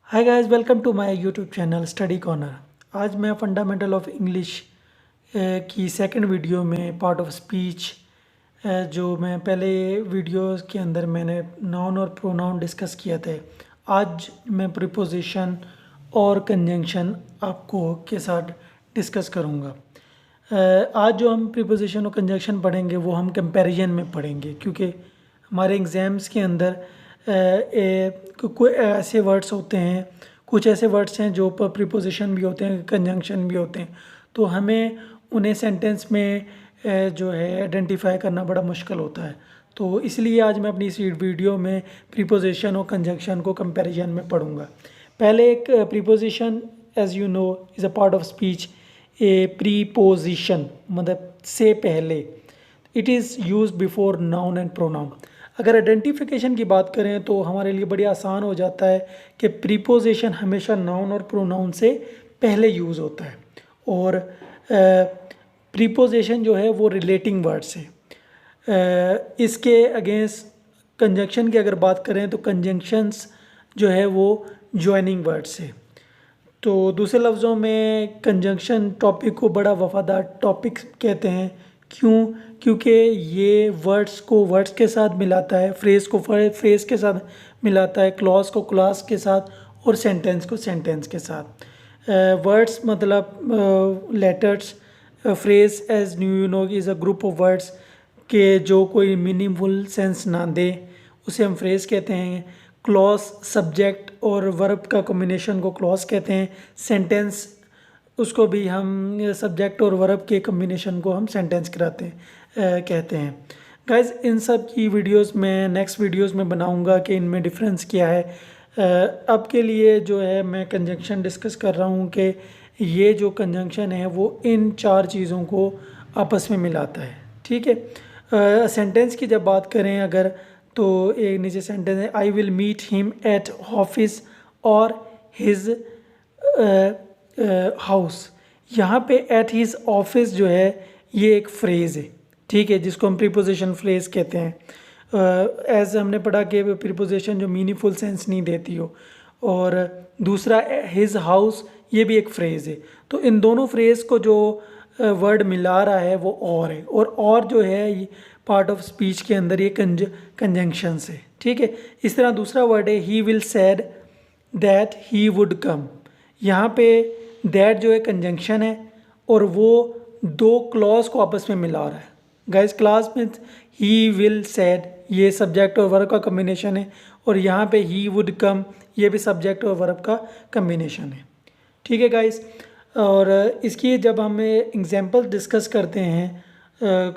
Hi guys, welcome to my YouTube channel study corner. आज मैं fundamental of English की second video में part of speech जो मैं पहले वीडियोस के अंदर मैंने नाउन और प्रोनाउन डिस्कस किया थे। आज मैं प्रीपोजिशन और कंजंक्शन आपको के साथ डिस्कस करूँगा। आज जो हम प्रीपोजिशन और कंजंक्शन पढ़ेंगे वो हम कंपैरिजन में पढ़ेंगे, क्योंकि हमारे एग्ज़ाम्स के अंदर कोई ऐसे वर्ड्स होते हैं, कुछ ऐसे वर्ड्स हैं जो प्रीपोजिशन भी होते हैं, कंजंक्शन भी होते हैं, तो हमें उन्हें सेंटेंस में जो है आइडेंटिफाई करना बड़ा मुश्किल होता है। तो इसलिए आज मैं अपनी इस वीडियो में प्रीपोजिशन और कंजंक्शन को कंपैरिजन में पढ़ूंगा। पहले एक preposition, as you know, is a part of speech. A preposition मतलब से पहले, it is use before noun and pronoun. अगर आइडेंटिफिकेशन की बात करें तो हमारे लिए बड़ी आसान हो जाता है कि प्रीपोजिशन हमेशा नाउन और प्रोनाउन से पहले यूज़ होता है, और प्रीपोजिशन जो है वो रिलेटिंग वर्ड से। इसके अगेंस्ट कंजंक्शन की अगर बात करें तो कंजंक्शंस जो है वो ज्वाइनिंग वर्ड से। तो दूसरे लफ्ज़ों में कंजंक्शन टॉपिक को बड़ा वफादार टॉपिक कहते हैं। क्यों? क्योंकि ये वर्ड्स को वर्ड्स के साथ मिलाता है, फ्रेज़ को फ्रेज़ के साथ मिलाता है, क्लॉज को क्लॉज के साथ और सेंटेंस को सेंटेंस के साथ। वर्ड्स मतलब letters, phrase as you know is a group of words के जो कोई मीनिंगफुल सेंस ना दे उसे हम फ्रेज़ कहते हैं। क्लॉज सब्जेक्ट और वर्ब का कॉम्बिनेशन को क्लॉज कहते हैं। सेंटेंस, उसको भी हम सब्जेक्ट और वर्ब के कॉम्बिनेशन को हम सेंटेंस कहते हैं। गाइज, इन सब की वीडियोस मैं नेक्स्ट वीडियोस में बनाऊंगा कि इनमें डिफरेंस क्या है। अब के लिए जो है मैं कंजंक्शन डिस्कस कर रहा हूँ कि ये जो कंजंक्शन है वो इन चार चीज़ों को आपस में मिलाता है। ठीक है। सेंटेंस की जब बात करें अगर, तो एक नीचे सेंटेंस है, I will meet him at office और हिज हाउस। यहाँ पे एट हिज ऑफिस जो है ये एक फ्रेज़ है, ठीक है, जिसको हम प्रीपोजिशन फ्रेज़ कहते हैं। एज हमने पढ़ा कि प्रीपोजिशन जो मीनिंगफुल सेंस नहीं देती हो। और दूसरा हिज हाउस, ये भी एक फ्रेज़ है। तो इन दोनों फ्रेज़ को जो वर्ड मिला रहा है वो और है, और जो है पार्ट ऑफ स्पीच के अंदर ये कंजंक्शन है। ठीक है। इस तरह दूसरा वर्ड है he will said that he would come. यहाँ पे दैट जो है कंजंक्शन है और वो दो क्लॉज को आपस में मिला रहा है। गाइस, क्लास में ही विल सेड ये सब्जेक्ट और वर्ब का कम्बिनेशन है, और यहाँ पे ही वुड कम ये भी सब्जेक्ट और वर्ब का कम्बिनेशन है। ठीक है गाइस। और इसकी जब हम एग्जांपल डिस्कस करते हैं,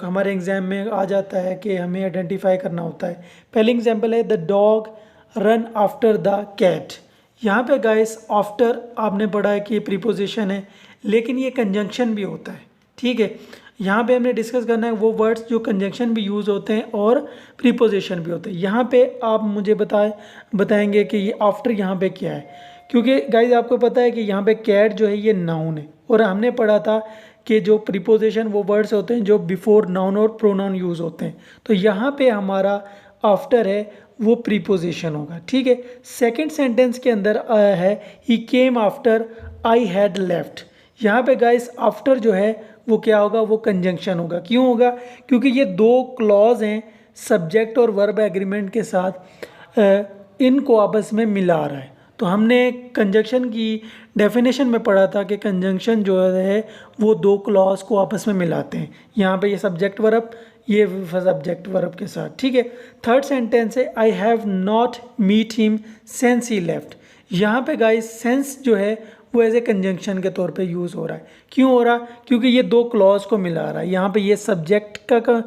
हमारे एग्ज़ाम में आ जाता है कि हमें आइडेंटिफाई करना होता है। पहली एग्जांपल है the dog run after the cat. यहाँ पे गाइस आफ्टर आपने पढ़ा है कि ये प्रीपोजिशन है, लेकिन ये कंजंक्शन भी होता है। ठीक है। यहाँ पे हमने डिस्कस करना है वो वर्ड्स जो कंजंक्शन भी यूज़ होते हैं और प्रीपोजिशन भी होते हैं। यहाँ पे आप मुझे बताएंगे कि ये आफ्टर यहाँ पे क्या है, क्योंकि गाइज आपको पता है कि यहाँ पे कैट जो है ये नाउन है, और हमने पढ़ा था कि जो प्रीपोजिशन वो वर्ड्स होते हैं जो बिफोर नाउन और प्रोनाउन यूज़ होते हैं। तो यहाँ पे हमारा आफ्टर है वो प्रीपोजिशन होगा। ठीक है। सेकंड सेंटेंस के अंदर है he came after I had left. यहाँ पे गाइस आफ्टर जो है वो क्या होगा, वो कंजंक्शन होगा। क्यों होगा? क्योंकि ये दो क्लॉज हैं सब्जेक्ट और वर्ब एग्रीमेंट के साथ, इनको आपस में मिला रहा है। तो हमने कंजंक्शन की डेफिनेशन में पढ़ा था कि कंजंक्शन जो है वो दो क्लॉज को आपस में मिलाते हैं। यहाँ पे ये सब्जेक्ट वर्ब, ये सब्जेक्ट वर्ब के साथ। ठीक है। थर्ड सेंटेंस है I have not meet him since he left. यहाँ पे गाइस सेंस जो है वो एज ए कंजंक्शन के तौर पे यूज़ हो रहा है। क्यों हो रहा? क्योंकि ये दो क्लॉज को मिला रहा है। यहाँ पे ये सब्जेक्ट का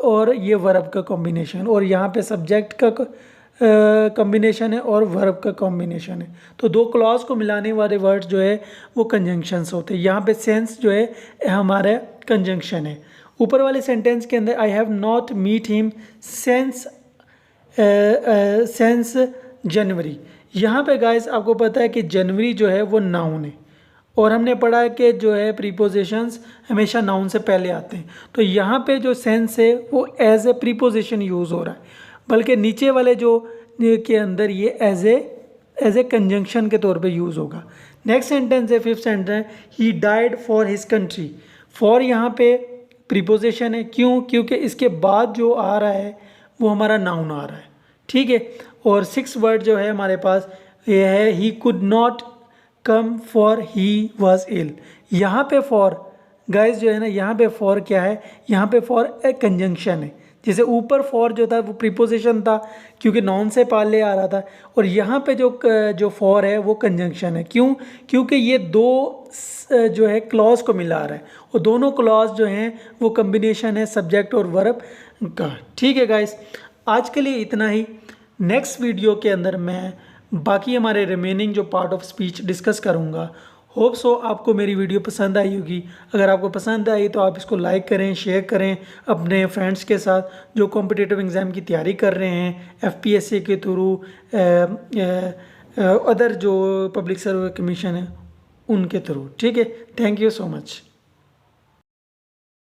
और ये वर्ब का कॉम्बिनेशन, और यहाँ पे सब्जेक्ट का कॉम्बिनेशन है और वर्ब का कॉम्बिनेशन है। तो दो क्लॉज को मिलाने वाले वर्ड्स जो है वो कंजंक्शंस होते हैं। यहाँ पे सेंस जो है हमारा कंजंक्शन है। ऊपर वाले सेंटेंस के अंदर I have not meet him since January. यहाँ पे गाइस आपको पता है कि जनवरी जो है वो नाउन है, और हमने पढ़ा है कि जो है प्रीपोजिशंस हमेशा नाउन से पहले आते हैं। तो यहाँ पे जो सेंस है वो एज ए प्रीपोजिशन यूज़ हो रहा है, बल्कि नीचे वाले जो के अंदर ये as a as a conjunction के तौर पे यूज़ होगा। नेक्स्ट सेंटेंस है, फिफ्थ सेंटेंस है, he died for his country. For यहाँ पे प्रीपोजिशन है, क्यों? क्योंकि इसके बाद जो आ रहा है वो हमारा नाउन आ रहा है, ठीक है। और सिक्स वर्ड जो है हमारे पास ये है, he could not come for he was ill. यहाँ पे फॉर गाइस जो है ना, यहाँ पे फॉर क्या है, यहाँ पे फॉर ए कंजंक्शन है। जैसे ऊपर फॉर जो था वो प्रीपोजिशन था क्योंकि नॉन से पहले आ रहा था, और यहाँ पे जो फॉर है वो कंजंक्शन है। क्यों? क्योंकि ये दो जो है क्लॉज को मिला रहा है, और दोनों क्लॉज जो हैं वो कम्बिनेशन है सब्जेक्ट और वर्ब का। ठीक है गाइस, आज के लिए इतना ही। नेक्स्ट वीडियो के अंदर मैं बाकी हमारे रिमेनिंग जो पार्ट ऑफ स्पीच डिस्कस करूँगा। होप सो आपको मेरी वीडियो पसंद आई होगी। अगर आपको पसंद आई तो आप इसको लाइक करें, शेयर करें अपने फ्रेंड्स के साथ जो कॉम्पिटिटिव एग्ज़ाम की तैयारी कर रहे हैं, एफपीएससी के थ्रू, अदर जो पब्लिक सर्विस कमीशन है उनके थ्रू। ठीक है, थैंक यू सो मच।